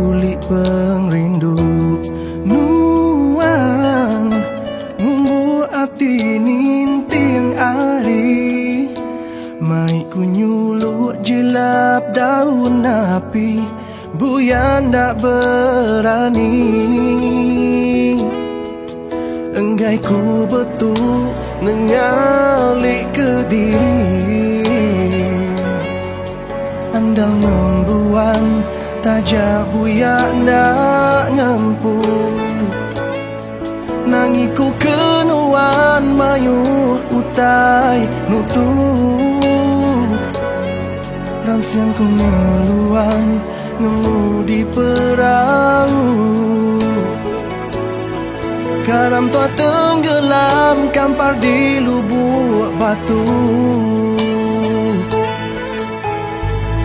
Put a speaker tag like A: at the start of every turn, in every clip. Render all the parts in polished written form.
A: uli pengrindu nuan ngumbu ati ninting ari mai ku nyuluk jilap daun api buyan dak berani enggai ku betul nengali ke diri andal ngembuan tajak buyak ndak ngempu nangiku kenuan mayu utai nutu ransiang ku ngeluan ngemu di perahu garam tua tenggelam kampar di lubuk batu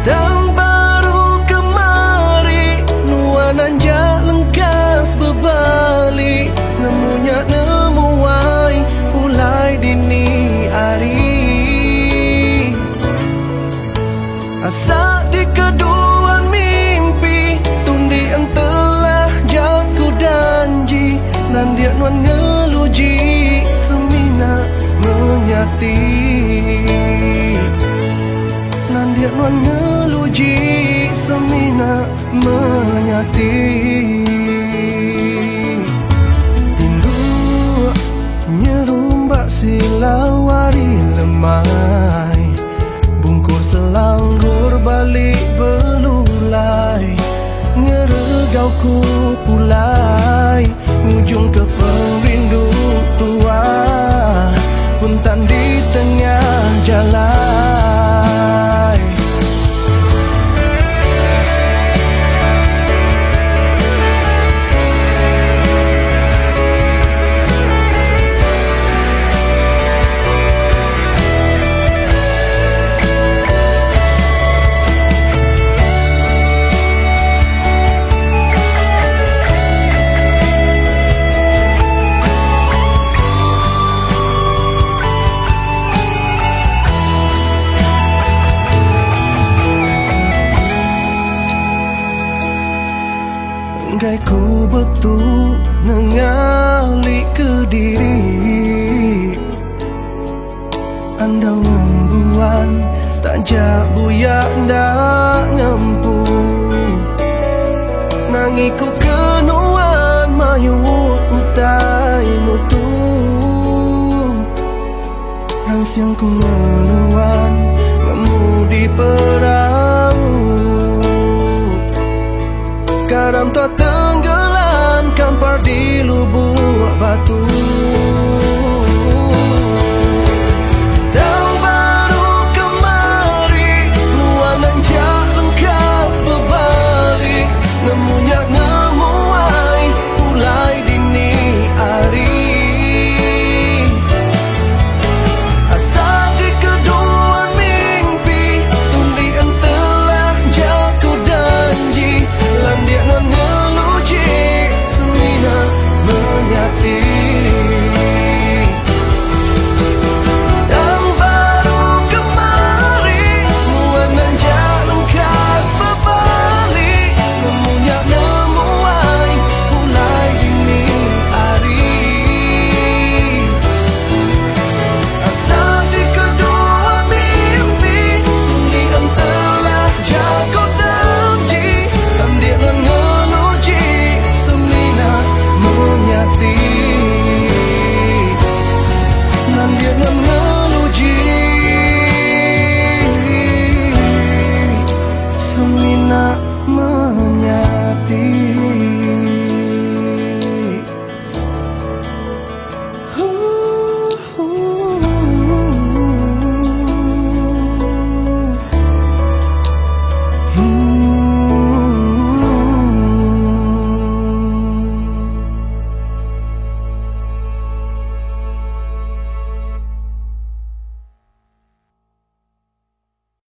A: dan baru kemari nuan anjak lengkas berbalik nemunya nemuai ulai dini hari asa di keduan mimpi tundi entelah jaku danji lan dia nuan ngeluji semina menyati lan dia nuan ngeluji semina menyati tindu nyerumbak silawari lemai bungkur selanggur balik belulai ngeregau ku pulai ujung ke perindu tua puntan di tengah jalan enggai ku betul nengali ke diri andal ngembuan tajak buyak ndak ngempu nangiku kenuan mayu utai nutu ransiang ku ngeluan ngemu di perahu garam tua tenggelam kampar di lubuk batu